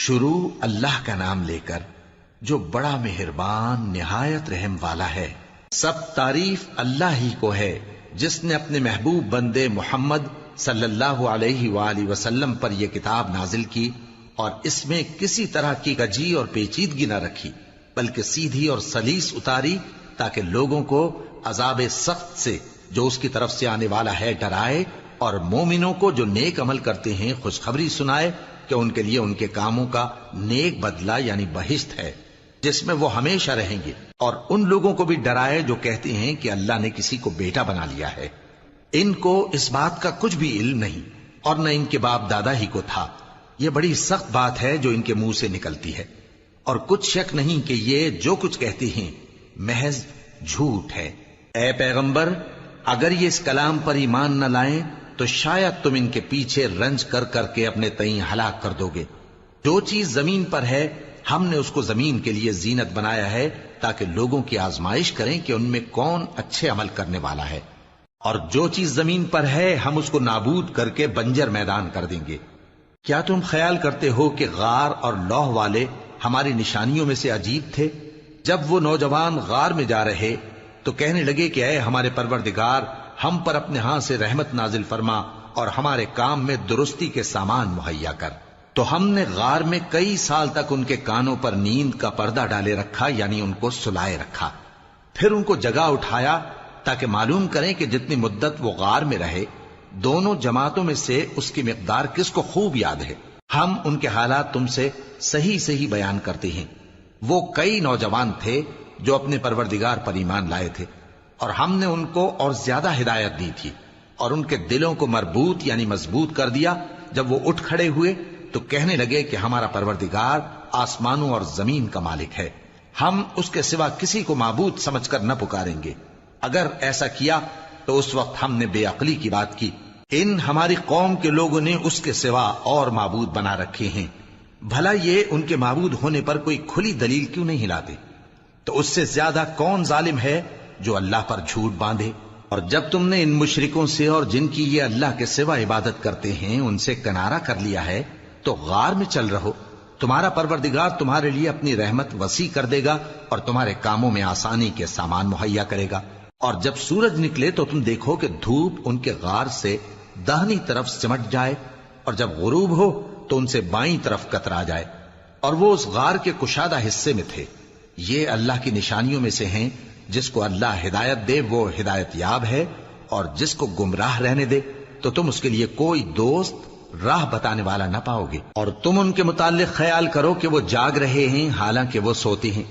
شروع اللہ کا نام لے کر جو بڑا مہربان نہایت رحم والا ہے۔ سب تعریف اللہ ہی کو ہے جس نے اپنے محبوب بندے محمد صلی اللہ علیہ وآلہ وسلم پر یہ کتاب نازل کی اور اس میں کسی طرح کی کجی اور پیچیدگی نہ رکھی، بلکہ سیدھی اور سلیس اتاری تاکہ لوگوں کو عذاب سخت سے جو اس کی طرف سے آنے والا ہے ڈرائے، اور مومنوں کو جو نیک عمل کرتے ہیں خوشخبری سنائے کہ ان کے لیے ان کے کاموں کا نیک بدلہ یعنی بہشت ہے جس میں وہ ہمیشہ رہیں گے، اور ان لوگوں کو بھی ڈرائے جو کہتے ہیں کہ اللہ نے کسی کو بیٹا بنا لیا ہے۔ ان کو اس بات کا کچھ بھی علم نہیں اور نہ ان کے باپ دادا ہی کو تھا۔ یہ بڑی سخت بات ہے جو ان کے منہ سے نکلتی ہے، اور کچھ شک نہیں کہ یہ جو کچھ کہتے ہیں محض جھوٹ ہے۔ اے پیغمبر، اگر یہ اس کلام پر ایمان نہ لائیں تو شاید تم ان کے پیچھے رنج کر کر کے اپنے تئیں ہلاک کر دو گے۔ جو چیز زمین پر ہے ہم نے اس کو زمین کے لیے زینت بنایا ہے تاکہ لوگوں کی آزمائش کریں کہ ان میں کون اچھے عمل کرنے والا ہے، اور جو چیز زمین پر ہے ہم اس کو نابود کر کے بنجر میدان کر دیں گے۔ کیا تم خیال کرتے ہو کہ غار اور لوح والے ہماری نشانیوں میں سے عجیب تھے؟ جب وہ نوجوان غار میں جا رہے تو کہنے لگے کہ اے ہمارے پروردگار، ہم پر اپنے ہاں سے رحمت نازل فرما اور ہمارے کام میں درستی کے سامان مہیا کر۔ تو ہم نے غار میں کئی سال تک ان کے کانوں پر نیند کا پردہ ڈالے رکھا، یعنی ان کو سلائے رکھا، پھر ان کو جگا اٹھایا تاکہ معلوم کریں کہ جتنی مدت وہ غار میں رہے دونوں جماعتوں میں سے اس کی مقدار کس کو خوب یاد ہے۔ ہم ان کے حالات تم سے صحیح صحیح بیان کرتے ہیں۔ وہ کئی نوجوان تھے جو اپنے پروردگار پر ایمان لائے تھے، اور ہم نے ان کو اور زیادہ ہدایت دی تھی، اور ان کے دلوں کو مربوط یعنی مضبوط کر دیا۔ جب وہ اٹھ کھڑے ہوئے تو کہنے لگے کہ ہمارا پروردگار آسمانوں اور زمین کا مالک ہے، ہم اس کے سوا کسی کو معبود سمجھ کر نہ پکاریں گے۔ اگر ایسا کیا تو اس وقت ہم نے بے عقلی کی بات کی۔ ان ہماری قوم کے لوگوں نے اس کے سوا اور معبود بنا رکھے ہیں، بھلا یہ ان کے معبود ہونے پر کوئی کھلی دلیل کیوں نہیں لاتے؟ تو اس سے زیادہ کون ظالم ہے جو اللہ پر جھوٹ باندھے؟ اور جب تم نے ان مشرکوں سے اور جن کی یہ اللہ کے سوا عبادت کرتے ہیں ان سے کنارہ کر لیا ہے تو غار میں چل رہو، تمہارا پروردگار تمہارے لیے اپنی رحمت وسیع کر دے گا اور تمہارے کاموں میں آسانی کے سامان مہیا کرے گا۔ اور جب سورج نکلے تو تم دیکھو کہ دھوپ ان کے غار سے داہنی طرف سمٹ جائے، اور جب غروب ہو تو ان سے بائیں طرف کترا جائے، اور وہ اس غار کے کشادہ حصے میں تھے۔ یہ اللہ کی نشانیوں میں سے ہیں، جس کو اللہ ہدایت دے وہ ہدایت یاب ہے، اور جس کو گمراہ رہنے دے تو تم اس کے لیے کوئی دوست راہ بتانے والا نہ پاؤ گے۔ اور تم ان کے متعلق خیال کرو کہ وہ جاگ رہے ہیں حالانکہ وہ سوتے ہیں،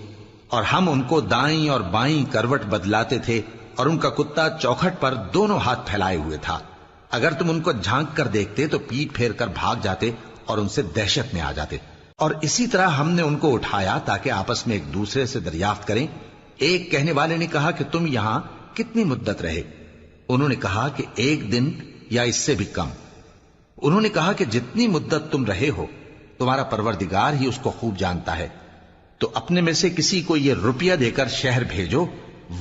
اور ہم ان کو دائیں اور بائیں کروٹ بدلاتے تھے، اور ان کا کتا چوکھٹ پر دونوں ہاتھ پھیلائے ہوئے تھا۔ اگر تم ان کو جھانک کر دیکھتے تو پیٹ پھیر کر بھاگ جاتے اور ان سے دہشت میں آ جاتے۔ اور اسی طرح ہم نے ان کو اٹھایا تاکہ آپس میں ایک دوسرے سے دریافت کریں۔ ایک کہنے والے نے کہا کہ تم یہاں کتنی مدت رہے؟ انہوں نے کہا کہ 1 دن یا اس سے بھی کم۔ انہوں نے کہا کہ جتنی مدت تم رہے ہو تمہارا پروردگار ہی اس کو خوب جانتا ہے، تو اپنے میں سے کسی کو یہ روپیہ دے کر شہر بھیجو،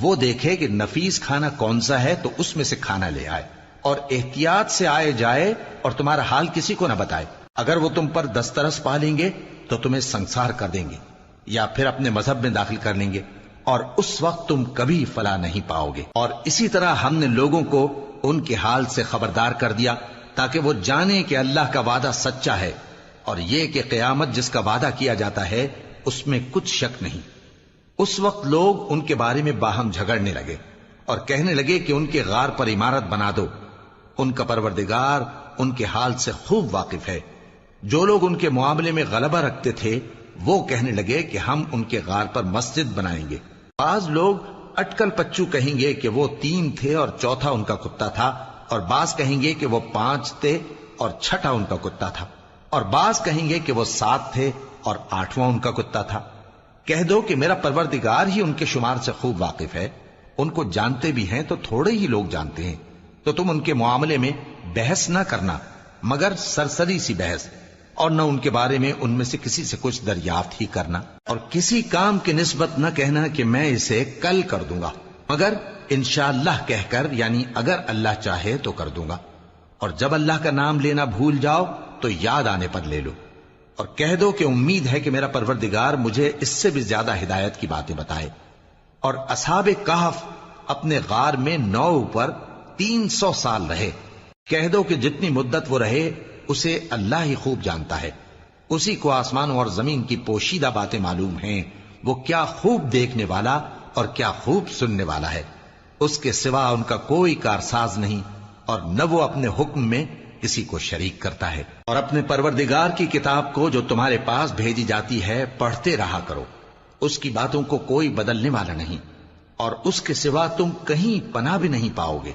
وہ دیکھے کہ نفیس کھانا کون سا ہے تو اس میں سے کھانا لے آئے، اور احتیاط سے آئے جائے اور تمہارا حال کسی کو نہ بتائے۔ اگر وہ تم پر دسترس پا لیں گے تو تمہیں سنسار کر دیں گے یا پھر اپنے مذہب میں داخل کر لیں گے، اور اس وقت تم کبھی فلاح نہیں پاؤ گے۔ اور اسی طرح ہم نے لوگوں کو ان کے حال سے خبردار کر دیا تاکہ وہ جانیں کہ اللہ کا وعدہ سچا ہے، اور یہ کہ قیامت جس کا وعدہ کیا جاتا ہے اس میں کچھ شک نہیں۔ اس وقت لوگ ان کے بارے میں باہم جھگڑنے لگے اور کہنے لگے کہ ان کے غار پر عمارت بنا دو۔ ان کا پروردگار ان کے حال سے خوب واقف ہے۔ جو لوگ ان کے معاملے میں غلبہ رکھتے تھے وہ کہنے لگے کہ ہم ان کے غار پر مسجد بنائیں گے۔ بعض لوگ اٹکل پچو کہیں گے کہ وہ 3 تھے اور چوتھا ان کا کتا تھا، اور بعض کہیں گے کہ وہ 5 تھے اور چھٹا ان کا کتا تھا، اور بعض کہیں گے کہ وہ 7 تھے اور 8واں ان کا کتا تھا۔ کہہ دو کہ میرا پروردگار ہی ان کے شمار سے خوب واقف ہے، ان کو جانتے بھی ہیں تو تھوڑے ہی لوگ جانتے ہیں۔ تو تم ان کے معاملے میں بحث نہ کرنا مگر سرسری سی بحث، اور نہ ان کے بارے میں ان میں سے کسی سے کچھ دریافت ہی کرنا، اور کسی کام کی نسبت نہ کہنا کہ میں اسے کل کر دوں گا، مگر انشاءاللہ کہہ کر، یعنی اگر اللہ چاہے تو کر دوں گا۔ اور جب اللہ کا نام لینا بھول جاؤ تو یاد آنے پر لے لو، اور کہہ دو کہ امید ہے کہ میرا پروردگار مجھے اس سے بھی زیادہ ہدایت کی باتیں بتائے۔ اور اصحاب کہف اپنے غار میں 9 پر 300 سال رہے۔ کہہ دو کہ جتنی مدت وہ رہے اسے اللہ ہی خوب جانتا ہے، اسی کو آسمانوں اور زمین کی پوشیدہ باتیں معلوم ہیں، وہ کیا خوب دیکھنے والا اور کیا خوب سننے والا ہے۔ اس کے سوا ان کا کوئی کارساز نہیں، اور نہ وہ اپنے حکم میں کسی کو شریک کرتا ہے۔ اور اپنے پروردگار کی کتاب کو جو تمہارے پاس بھیجی جاتی ہے پڑھتے رہا کرو، اس کی باتوں کو کوئی بدلنے والا نہیں، اور اس کے سوا تم کہیں پناہ بھی نہیں پاؤ گے۔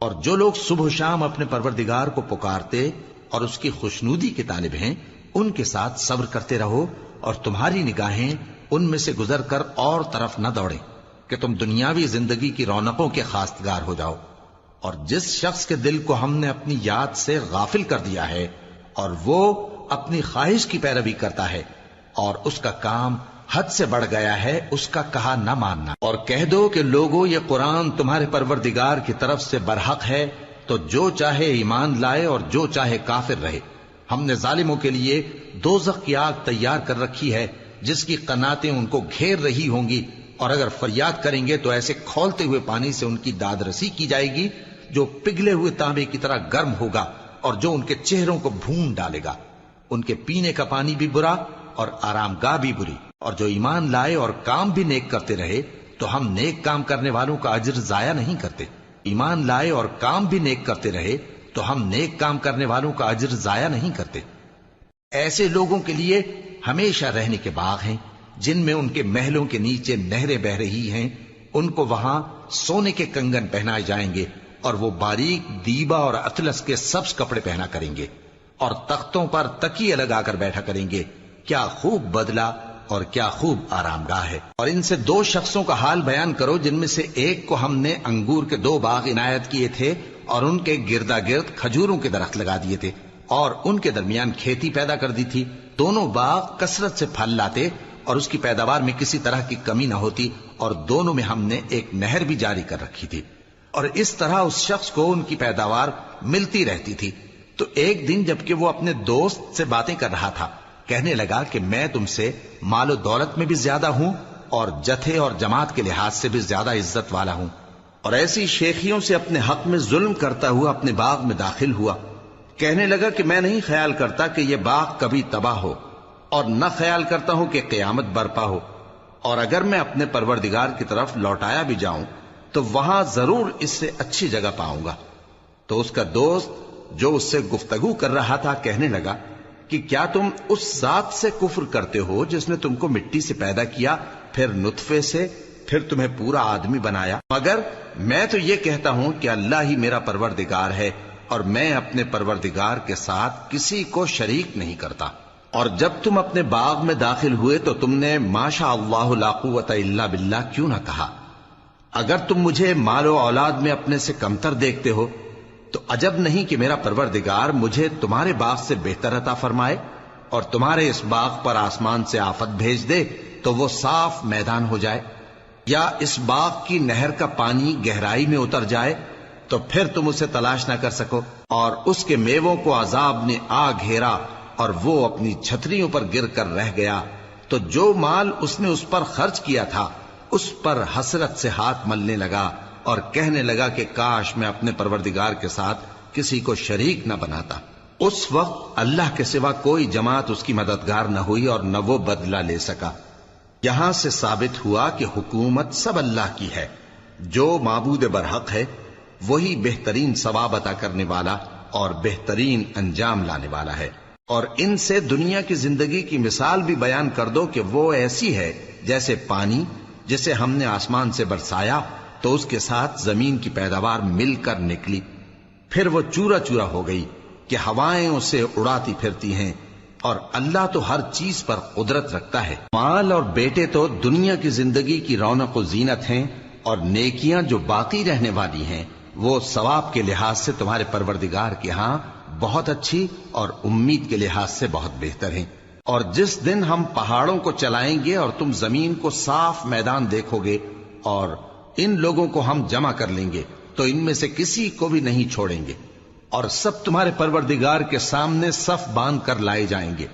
اور جو لوگ صبح و شام اپنے پروردگار کو پکارتے اور اس کی خوشنودی کے طالب ہیں، ان کے ساتھ صبر کرتے رہو، اور تمہاری نگاہیں ان میں سے گزر کر اور طرف نہ دوڑیں کہ تم دنیاوی زندگی کی رونقوں کے خواستگار ہو جاؤ۔ اور جس شخص کے دل کو ہم نے اپنی یاد سے غافل کر دیا ہے اور وہ اپنی خواہش کی پیروی کرتا ہے اور اس کا کام حد سے بڑھ گیا ہے، اس کا کہا نہ ماننا۔ اور کہہ دو کہ لوگو یہ قرآن تمہارے پروردگار کی طرف سے برحق ہے، تو جو چاہے ایمان لائے اور جو چاہے کافر رہے۔ ہم نے ظالموں کے لیے دوزخ کی آگ تیار کر رکھی ہے جس کی قناتیں ان کو گھیر رہی ہوں گی، اور اگر فریاد کریں گے تو ایسے کھولتے ہوئے پانی سے ان کی داد رسی کی جائے گی جو پگھلے ہوئے تانبے کی طرح گرم ہوگا اور جو ان کے چہروں کو بھون ڈالے گا۔ ان کے پینے کا پانی بھی برا اور آرام گاہ بھی بری۔ اور جو ایمان لائے اور کام بھی نیک کرتے رہے تو ہم نیک کام کرنے والوں کا اجر ضائع نہیں کرتے۔ ایمان لائے اور کام بھی نیک کرتے رہے تو ہم نیک کام کرنے والوں کا اجر ضائع نہیں کرتے۔ ایسے لوگوں کے لیے ہمیشہ رہنے کے باغ ہیں جن میں ان کے محلوں کے نیچے نہریں بہ رہی ہیں، ان کو وہاں سونے کے کنگن پہنائے جائیں گے، اور وہ باریک دیبا اور اطلس کے سبز کپڑے پہنا کریں گے، اور تختوں پر تکیے لگا کر بیٹھا کریں گے۔ کیا خوب بدلہ اور کیا خوب آرام گاہ ہے۔ اور ان سے 2 شخصوں کا حال بیان کرو جن میں سے ایک کو ہم نے انگور کے 2 باغ عنایت کیے تھے اور ان کے گردا گرد کھجوروں کے درخت لگا دیے تھے اور ان کے درمیان کھیتی پیدا کر دی تھی۔ دونوں باغ کثرت سے پھل لاتے اور اس کی پیداوار میں کسی طرح کی کمی نہ ہوتی، اور دونوں میں ہم نے ایک نہر بھی جاری کر رکھی تھی، اور اس طرح اس شخص کو ان کی پیداوار ملتی رہتی تھی۔ تو ایک دن جبکہ وہ اپنے دوست سے باتیں کر رہا تھا، کہنے لگا کہ میں تم سے مال و دولت میں بھی زیادہ ہوں اور جتھے اور جماعت کے لحاظ سے بھی زیادہ عزت والا ہوں، اور ایسی شیخیوں سے اپنے حق میں ظلم کرتا ہوا اپنے باغ میں داخل ہوا۔ کہنے لگا کہ میں نہیں خیال کرتا کہ یہ باغ کبھی تباہ ہو، اور نہ خیال کرتا ہوں کہ قیامت برپا ہو، اور اگر میں اپنے پروردگار کی طرف لوٹایا بھی جاؤں تو وہاں ضرور اس سے اچھی جگہ پاؤں گا۔ تو اس کا دوست جو اس سے گفتگو کر رہا تھا کہنے لگا کہ کیا تم اس ذات سے کفر کرتے ہو جس نے تم کو مٹی سے پیدا کیا، پھر نطفے سے، پھر تمہیں پورا آدمی بنایا؟ مگر میں تو یہ کہتا ہوں کہ اللہ ہی میرا پروردگار ہے، اور میں اپنے پروردگار کے ساتھ کسی کو شریک نہیں کرتا۔ اور جب تم اپنے باغ میں داخل ہوئے تو تم نے ما شاء اللہ لا قوت الا باللہ کیوں نہ کہا؟ اگر تم مجھے مال و اولاد میں اپنے سے کمتر دیکھتے ہو تو عجب نہیں کہ میرا پروردگار مجھے تمہارے باغ سے بہتر عطا فرمائے، اور تمہارے اس باغ پر آسمان سے آفت بھیج دے تو وہ صاف میدان ہو جائے، یا اس باغ کی نہر کا پانی گہرائی میں اتر جائے تو پھر تم اسے تلاش نہ کر سکو، اور اس کے میووں کو عذاب نے آ گھیرا اور وہ اپنی چھتریوں پر گر کر رہ گیا، تو جو مال اس نے اس پر خرچ کیا تھا اس پر حسرت سے ہاتھ ملنے لگا اور کہنے لگا کہ کاش میں اپنے پروردگار کے ساتھ کسی کو شریک نہ بناتا۔ اس وقت اللہ کے سوا کوئی جماعت اس کی مددگار نہ ہوئی اور نہ وہ بدلہ لے سکا۔ یہاں سے ثابت ہوا کہ حکومت سب اللہ کی ہے، جو معبود برحق ہے وہی بہترین ثواب عطا کرنے والا اور بہترین انجام لانے والا ہے۔ اور ان سے دنیا کی زندگی کی مثال بھی بیان کر دو کہ وہ ایسی ہے جیسے پانی جسے ہم نے آسمان سے برسایا تو اس کے ساتھ زمین کی پیداوار مل کر نکلی، پھر وہ چورا چورا ہو گئی کہ ہوائیں اسے اڑاتی پھرتی ہیں، اور اللہ تو ہر چیز پر قدرت رکھتا ہے۔ مال اور بیٹے تو دنیا کی زندگی کی رونق و زینت ہیں، اور نیکیاں جو باقی رہنے والی ہیں وہ ثواب کے لحاظ سے تمہارے پروردگار کے ہاں بہت اچھی اور امید کے لحاظ سے بہت بہتر ہیں۔ اور جس دن ہم پہاڑوں کو چلائیں گے اور تم زمین کو صاف میدان دیکھو گے اور ان لوگوں کو ہم جمع کر لیں گے تو ان میں سے کسی کو بھی نہیں چھوڑیں گے، اور سب تمہارے پروردگار کے سامنے صف باندھ کر لائے جائیں گے،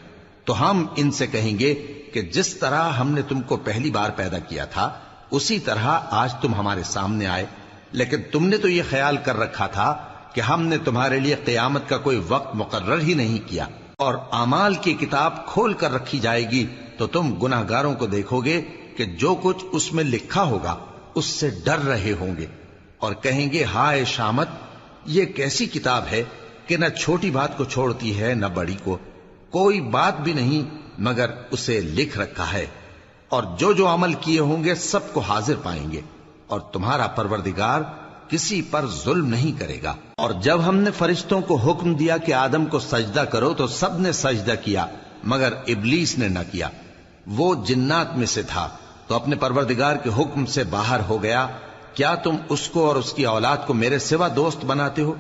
تو ہم ان سے کہیں گے کہ جس طرح ہم نے تم کو پہلی بار پیدا کیا تھا اسی طرح آج تم ہمارے سامنے آئے، لیکن تم نے تو یہ خیال کر رکھا تھا کہ ہم نے تمہارے لیے قیامت کا کوئی وقت مقرر ہی نہیں کیا، اور اعمال کی کتاب کھول کر رکھی جائے گی تو تم گناہگاروں کو دیکھو گے کہ جو کچھ اس میں لکھا ہوگا اس سے ڈر رہے ہوں گے، اور کہیں گے ہائے شامت، یہ کیسی کتاب ہے کہ نہ چھوٹی بات کو چھوڑتی ہے نہ بڑی کو، کوئی بات بھی نہیں مگر اسے لکھ رکھا ہے، اور جو جو عمل کیے ہوں گے سب کو حاضر پائیں گے، اور تمہارا پروردگار کسی پر ظلم نہیں کرے گا۔ اور جب ہم نے فرشتوں کو حکم دیا کہ آدم کو سجدہ کرو تو سب نے سجدہ کیا مگر ابلیس نے نہ کیا، وہ جنات میں سے تھا تو اپنے پروردگار کے حکم سے باہر ہو گیا۔ کیا تم اس کو اور اس کی اولاد کو میرے سوا دوست بناتے ہو،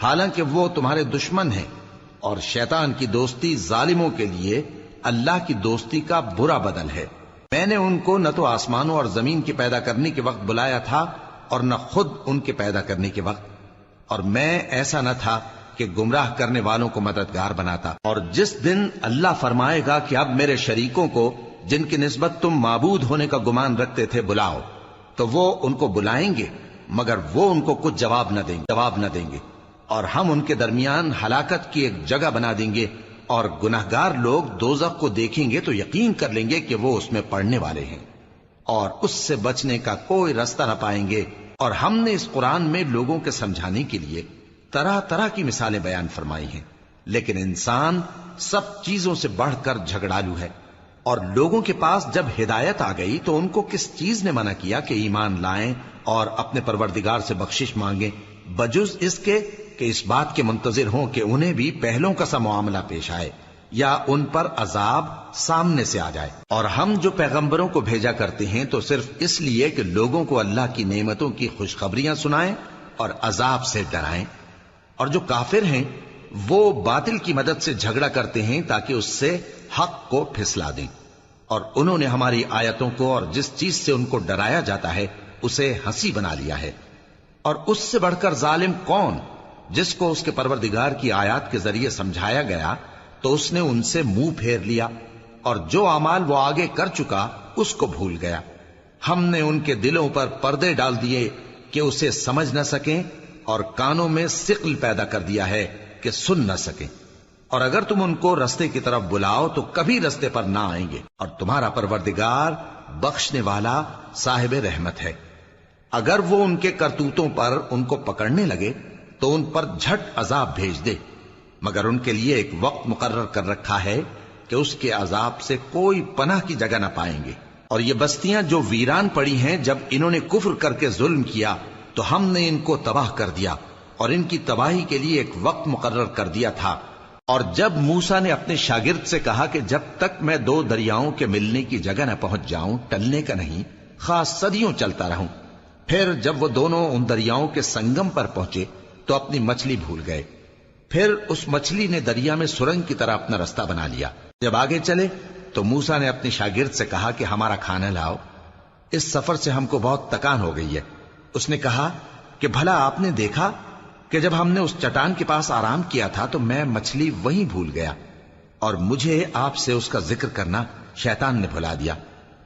حالانکہ وہ تمہارے دشمن ہیں، اور شیطان کی دوستی ظالموں کے لیے اللہ کی دوستی کا برا بدل ہے۔ میں نے ان کو نہ تو آسمانوں اور زمین کے پیدا کرنے کے وقت بلایا تھا اور نہ خود ان کے پیدا کرنے کے وقت، اور میں ایسا نہ تھا کہ گمراہ کرنے والوں کو مددگار بناتا۔ اور جس دن اللہ فرمائے گا کہ اب میرے شریکوں کو جن کی نسبت تم معبود ہونے کا گمان رکھتے تھے بلاؤ، تو وہ ان کو بلائیں گے مگر وہ ان کو کچھ جواب نہ دیں گے، اور ہم ان کے درمیان ہلاکت کی ایک جگہ بنا دیں گے، اور گناہگار لوگ دوزخ کو دیکھیں گے تو یقین کر لیں گے کہ وہ اس میں پڑنے والے ہیں، اور اس سے بچنے کا کوئی راستہ نہ پائیں گے۔ اور ہم نے اس قرآن میں لوگوں کے سمجھانے کے لیے طرح طرح کی مثالیں بیان فرمائی ہیں، لیکن انسان سب چیزوں سے بڑھ کر جھگڑالو ہے، اور لوگوں کے پاس جب ہدایت آ گئی تو ان کو کس چیز نے منع کیا کہ ایمان لائیں اور اپنے پروردگار سے بخشش مانگیں، بجز اس کے کہ اس بات کے منتظر ہوں کہ انہیں بھی پہلوں کا سا معاملہ پیش آئے یا ان پر عذاب سامنے سے آ جائے۔ اور ہم جو پیغمبروں کو بھیجا کرتے ہیں تو صرف اس لیے کہ لوگوں کو اللہ کی نعمتوں کی خوشخبریاں سنائیں اور عذاب سے ڈرائیں، اور جو کافر ہیں وہ باطل کی مدد سے جھگڑا کرتے ہیں تاکہ اس سے حق کو پھسلا دیں، اور انہوں نے ہماری آیتوں کو اور جس چیز سے ان کو ڈرایا جاتا ہے اسے ہنسی بنا لیا ہے۔ اور اس سے بڑھ کر ظالم کون، جس کو اس کے پروردگار کی آیات کے ذریعے سمجھایا گیا تو اس نے ان سے منہ پھیر لیا، اور جو اعمال وہ آگے کر چکا اس کو بھول گیا۔ ہم نے ان کے دلوں پر پردے ڈال دیے کہ اسے سمجھ نہ سکیں، اور کانوں میں ثقل پیدا کر دیا ہے کہ سن نہ سکیں، اور اگر تم ان کو رستے کی طرف بلاؤ تو کبھی رستے پر نہ آئیں گے، اور تمہارا پروردگار بخشنے والا صاحب رحمت ہے۔ اگر وہ ان کے کرتوتوں پر ان کو پکڑنے لگے تو ان پر جھٹ عذاب بھیج دے، مگر ان کے لیے ایک وقت مقرر کر رکھا ہے کہ اس کے عذاب سے کوئی پناہ کی جگہ نہ پائیں گے۔ اور یہ بستیاں جو ویران پڑی ہیں، جب انہوں نے کفر کر کے ظلم کیا تو ہم نے ان کو تباہ کر دیا، اور ان کی تباہی کے لیے ایک وقت مقرر کر دیا تھا۔ اور جب موسیٰ نے اپنے شاگرد سے کہا کہ جب تک میں دو دریاؤں کے ملنے کی جگہ نہ پہنچ جاؤں ٹلنے کا نہیں، خاص صدیوں چلتا رہوں، پھر جب وہ دونوں ان دریاؤں کے سنگم پر پہنچے تو اپنی مچھلی بھول گئے، پھر اس مچھلی نے دریا میں سرنگ کی طرح اپنا رستہ بنا لیا۔ جب آگے چلے تو موسیٰ نے اپنے شاگرد سے کہا کہ ہمارا کھانا لاؤ، اس سفر سے ہم کو بہت تکان ہو گئی ہے۔ اس نے کہا کہ بھلا آپ نے دیکھا کہ جب ہم نے اس چٹان کے پاس آرام کیا تھا تو میں مچھلی وہیں بھول گیا، اور مجھے آپ سے اس کا ذکر کرنا شیطان نے بھلا دیا،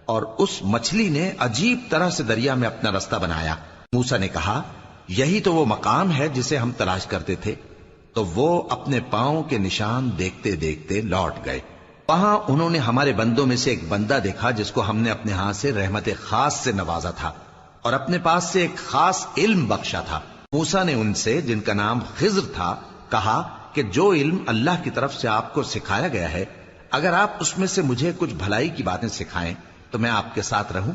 اور اس مچھلی نے عجیب طرح سے دریا میں اپنا رستہ بنایا۔ موسیٰ نے کہا یہی تو وہ مقام ہے جسے ہم تلاش کرتے تھے، تو وہ اپنے پاؤں کے نشان دیکھتے دیکھتے لوٹ گئے۔ وہاں انہوں نے ہمارے بندوں میں سے ایک بندہ دیکھا جس کو ہم نے اپنے ہاں سے رحمت خاص سے نوازا تھا اور اپنے پاس سے ایک خاص علم بخشا تھا۔ موسیٰ نے ان سے جن کا نام خضر تھا کہا کہ جو علم اللہ کی طرف سے آپ کو سکھایا گیا ہے، اگر آپ اس میں سے مجھے کچھ بھلائی کی باتیں سکھائیں تو میں آپ کے ساتھ رہوں۔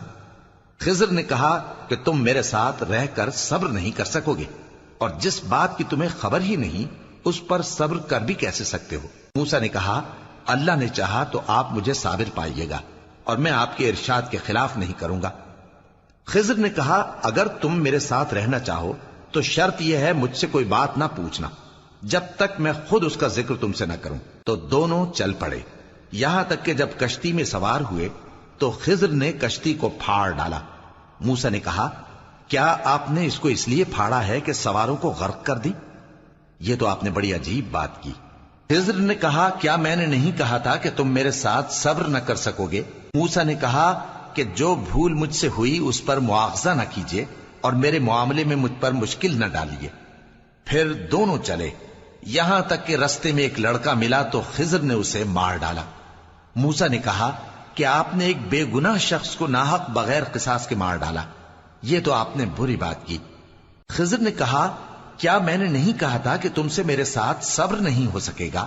خضر نے کہا کہ تم میرے ساتھ رہ کر صبر نہیں کر سکو گے، اور جس بات کی تمہیں خبر ہی نہیں اس پر صبر کر بھی کیسے سکتے ہو؟ موسیٰ نے کہا اللہ نے چاہا تو آپ مجھے صابر پائیے گا، اور میں آپ کے ارشاد کے خلاف نہیں کروں گا۔ خضر نے کہا اگر تم میرے ساتھ رہنا چاہو تو شرط یہ ہے مجھ سے کوئی بات نہ پوچھنا جب تک میں خود اس کا ذکر تم سے نہ کروں۔ تو دونوں چل پڑے، یہاں تک کہ جب کشتی میں سوار ہوئے تو خضر نے کشتی کو پھاڑ ڈالا۔ موسیٰ نے کہا کیا آپ نے اس کو اس لیے پھاڑا ہے کہ سواروں کو غرق کر دی؟ یہ تو آپ نے بڑی عجیب بات کی۔ خضر نے کہا کیا میں نے نہیں کہا تھا کہ تم میرے ساتھ صبر نہ کر سکو گے؟ موسیٰ نے کہا کہ جو بھول مجھ سے ہوئی اس پر مواخذہ نہ کیجیے اور میرے معاملے میں مجھ پر مشکل نہ ڈالیے۔ پھر دونوں چلے، یہاں تک کہ رستے میں ایک لڑکا ملا تو خضر نے اسے مار ڈالا۔ موسیٰ نے کہا کہ آپ نے ایک بے گناہ شخص کو ناحق بغیر قصاص کے مار ڈالا، یہ تو آپ نے بری بات کی۔ خضر نے کہا کیا میں نے نہیں کہا تھا کہ تم سے میرے ساتھ صبر نہیں ہو سکے گا؟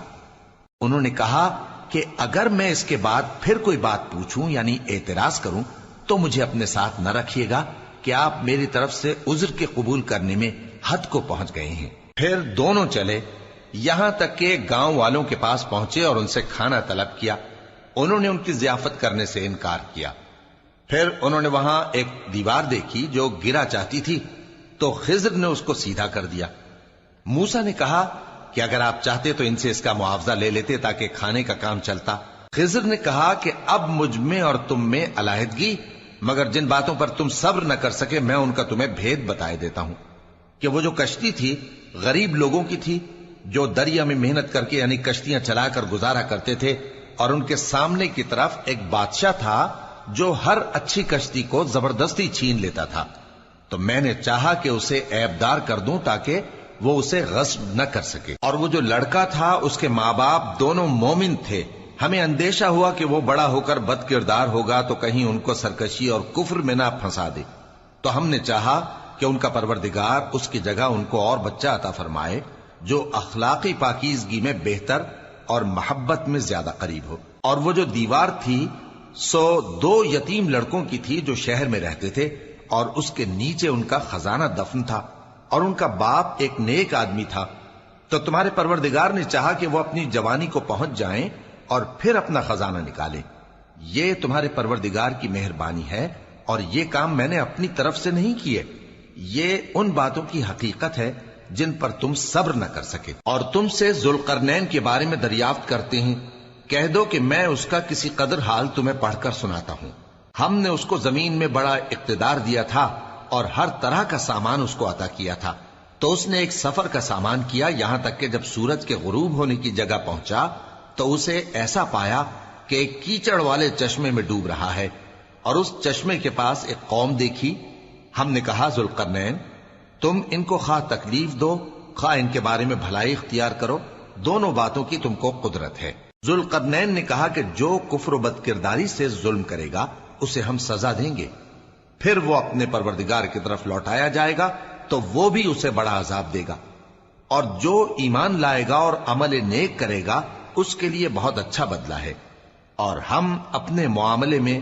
انہوں نے کہا کہ اگر میں اس کے بعد پھر کوئی بات پوچھوں یعنی اعتراض کروں تو مجھے اپنے ساتھ نہ رکھیے گا کہ آپ میری طرف سے عذر کے قبول کرنے میں حد کو پہنچ گئے ہیں۔ پھر دونوں چلے، یہاں تک کہ گاؤں والوں کے پاس پہنچے اور ان سے کھانا طلب کیا۔ انہوں نے ان کی ضیافت کرنے سے انکار کیا۔ پھر انہوں نے وہاں ایک دیوار دیکھی جو گرا چاہتی تھی تو خضر نے اس کو سیدھا کر دیا۔ موسیٰ نے کہا کہ اگر آپ چاہتے تو ان سے اس کا معاوضہ لے لیتے تاکہ کھانے کا کام چلتا۔ خضر نے کہا کہ اب مجھ میں اور تم میں علیحدگی، مگر جن باتوں پر تم صبر نہ کر سکے میں ان کا تمہیں بھید بتائے دیتا ہوں کہ وہ جو کشتی تھی غریب لوگوں کی تھی جو دریا میں محنت کر کے یعنی کشتیاں چلا کر گزارا کرتے تھے، اور ان کے سامنے کی طرف ایک بادشاہ تھا جو ہر اچھی کشتی کو زبردستی چھین لیتا تھا، تو میں نے چاہا کہ اسے عیبدار کر دوں تاکہ وہ اسے غصب نہ کر سکے۔ اور وہ جو لڑکا تھا اس کے ماں باپ دونوں مومن تھے، ہمیں اندیشہ ہوا کہ وہ بڑا ہو کر بد کردار ہوگا تو کہیں ان کو سرکشی اور کفر میں نہ پھنسا دے، تو ہم نے چاہا کہ ان کا پروردگار اس کی جگہ ان کو اور بچہ عطا فرمائے جو اخلاقی پاکیزگی میں بہتر اور محبت میں زیادہ قریب ہو۔ اور وہ جو دیوار تھی سو 2 یتیم لڑکوں کی تھی جو شہر میں رہتے تھے، اور اس کے نیچے ان کا خزانہ دفن تھا، اور ان کا باپ ایک نیک آدمی تھا۔ تو تمہارے پروردگار نے چاہا کہ وہ اپنی جوانی کو پہنچ جائیں اور پھر اپنا خزانہ نکالیں۔ یہ تمہارے پروردگار کی مہربانی ہے، اور یہ کام میں نے اپنی طرف سے نہیں کیے، یہ ان باتوں کی حقیقت ہے جن پر تم صبر نہ کر سکے۔ اور تم سے ذوالقرنین کے بارے میں دریافت کرتے ہیں، کہہ دو کہ میں اس کا کسی قدر حال تمہیں پڑھ کر سناتا ہوں۔ ہم نے اس کو زمین میں بڑا اقتدار دیا تھا اور ہر طرح کا سامان اس کو عطا کیا تھا، تو اس نے ایک سفر کا سامان کیا، یہاں تک کہ جب سورج کے غروب ہونے کی جگہ پہنچا تو اسے ایسا پایا کہ ایک کیچڑ والے چشمے میں ڈوب رہا ہے، اور اس چشمے کے پاس ایک قوم دیکھی۔ ہم نے کہا ذوالقرنین تم ان کو خواہ تکلیف دو خواہ ان کے بارے میں بھلائی اختیار کرو، دونوں باتوں کی تم کو قدرت ہے۔ ذوالقرنین نے کہا کہ جو کفر و بد کرداری سے ظلم کرے گا اسے ہم سزا دیں گے، پھر وہ اپنے پروردگار کی طرف لوٹایا جائے گا تو وہ بھی اسے بڑا عذاب دے گا، اور جو ایمان لائے گا اور عمل نیک کرے گا اس کے لیے بہت اچھا بدلہ ہے، اور ہم اپنے معاملے میں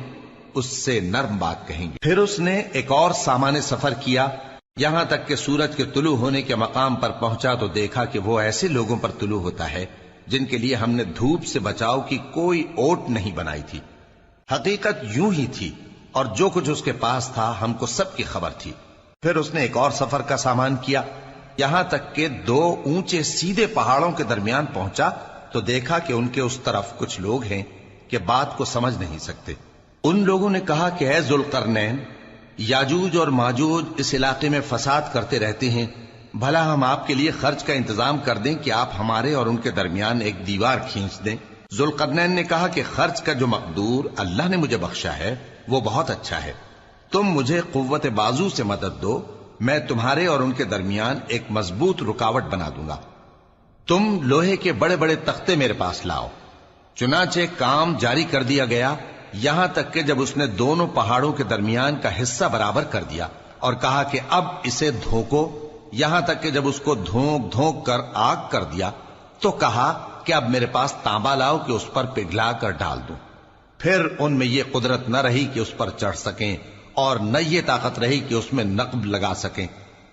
اس سے نرم بات کہیں گے۔ پھر اس نے ایک اور سامان سفر کیا، یہاں تک کہ سورج کے طلوع ہونے کے مقام پر پہنچا تو دیکھا کہ وہ ایسے لوگوں پر طلوع ہوتا ہے جن کے لیے ہم نے دھوپ سے بچاؤ کی کوئی اوٹ نہیں بنائی تھی۔ حقیقت یوں ہی تھی، اور جو کچھ اس کے پاس تھا ہم کو سب کی خبر تھی۔ پھر اس نے ایک اور سفر کا سامان کیا، یہاں تک کہ 2 اونچے سیدھے پہاڑوں کے درمیان پہنچا تو دیکھا کہ ان کے اس طرف کچھ لوگ ہیں کہ بات کو سمجھ نہیں سکتے۔ ان لوگوں نے کہا کہ اے ذوالقرنین، یاجوج اور ماجوج اس علاقے میں فساد کرتے رہتے ہیں، بھلا ہم آپ کے لیے خرچ کا انتظام کر دیں کہ آپ ہمارے اور ان کے درمیان ایک دیوار کھینچ دیں۔ ذوالقرنین نے کہا کہ خرچ کا جو مقدور اللہ نے مجھے بخشا ہے وہ بہت اچھا ہے، تم مجھے قوت بازو سے مدد دو، میں تمہارے اور ان کے درمیان ایک مضبوط رکاوٹ بنا دوں گا۔ تم لوہے کے بڑے بڑے تختے میرے پاس لاؤ۔ چنانچہ کام جاری کر دیا گیا، یہاں تک کہ جب اس نے دونوں پہاڑوں کے درمیان کا حصہ برابر کر دیا اور کہا کہ اب اسے دھوکو، یہاں تک کہ جب اس کو دھونک دھونک کر آگ کر دیا تو کہا کہ اب میرے پاس تانبا لاؤ کہ اس پر پگھلا کر ڈال دوں۔ پھر ان میں یہ قدرت نہ رہی کہ اس پر چڑھ سکیں، اور نہ یہ طاقت رہی کہ اس میں نقب لگا سکیں۔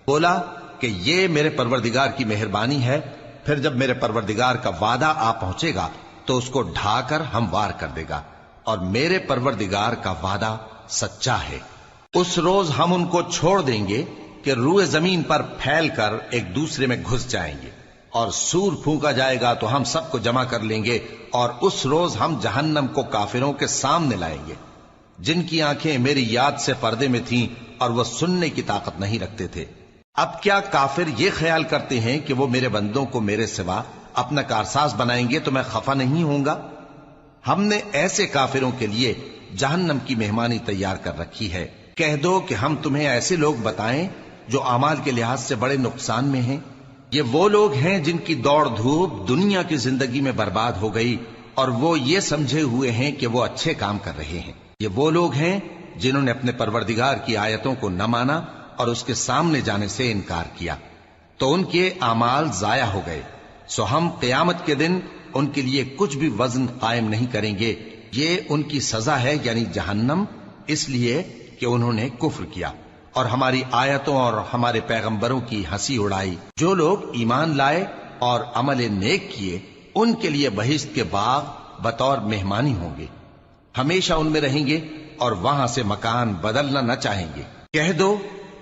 بولا کہ یہ میرے پروردگار کی مہربانی ہے، پھر جب میرے پروردگار کا وعدہ آ پہنچے گا تو اس کو ڈھا کر ہموار کر دے گا، اور میرے پروردگار کا وعدہ سچا ہے۔ اس روز ہم ان کو چھوڑ دیں گے کہ روئے زمین پر پھیل کر ایک دوسرے میں گھس جائیں گے، اور سور پھونکا جائے گا تو ہم سب کو جمع کر لیں گے، اور اس روز ہم جہنم کو کافروں کے سامنے لائیں گے جن کی آنکھیں میری یاد سے پردے میں تھیں اور وہ سننے کی طاقت نہیں رکھتے تھے۔ اب کیا کافر یہ خیال کرتے ہیں کہ وہ میرے بندوں کو میرے سوا اپنا کارساز بنائیں گے تو میں خفا نہیں ہوں گا؟ ہم نے ایسے کافروں کے لیے جہنم کی مہمانی تیار کر رکھی ہے۔ کہہ دو کہ ہم تمہیں ایسے لوگ بتائیں جو اعمال کے لحاظ سے بڑے نقصان میں ہیں؟ یہ وہ لوگ ہیں جن کی دوڑ دھوپ دنیا کی زندگی میں برباد ہو گئی اور وہ یہ سمجھے ہوئے ہیں کہ وہ اچھے کام کر رہے ہیں۔ یہ وہ لوگ ہیں جنہوں نے اپنے پروردگار کی آیتوں کو نہ مانا اور اس کے سامنے جانے سے انکار کیا، تو ان کے اعمال ضائع ہو گئے۔ سو ہم قیامت کے دن ان کے لیے کچھ بھی وزن قائم نہیں کریں گے۔ یہ ان کی سزا ہے، یعنی جہنم، اس لیے کہ انہوں نے کفر کیا اور ہماری آیتوں اور ہمارے پیغمبروں کی ہنسی اڑائی۔ جو لوگ ایمان لائے اور عمل نیک کیے ان کے لیے بہشت کے باغ بطور مہمانی ہوں گے، ہمیشہ ان میں رہیں گے اور وہاں سے مکان بدلنا نہ چاہیں گے۔ کہہ دو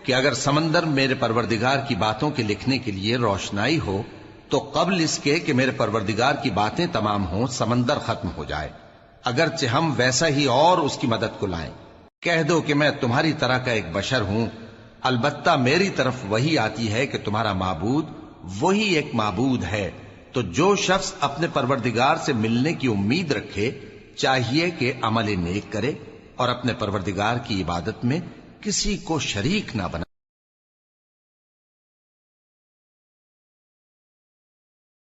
کہ اگر سمندر میرے پروردگار کی باتوں کے لکھنے کے لیے روشنائی ہو تو قبل اس کے کہ میرے پروردگار کی باتیں تمام ہوں سمندر ختم ہو جائے، اگرچہ ہم ویسا ہی اور اس کی مدد کو لائیں۔ کہہ دو کہ میں تمہاری طرح کا ایک بشر ہوں، البتہ میری طرف وہی آتی ہے کہ تمہارا معبود وہی ایک معبود ہے۔ تو جو شخص اپنے پروردگار سے ملنے کی امید رکھے چاہیے کہ عمل نیک کرے اور اپنے پروردگار کی عبادت میں کسی کو شریک نہ بنائے۔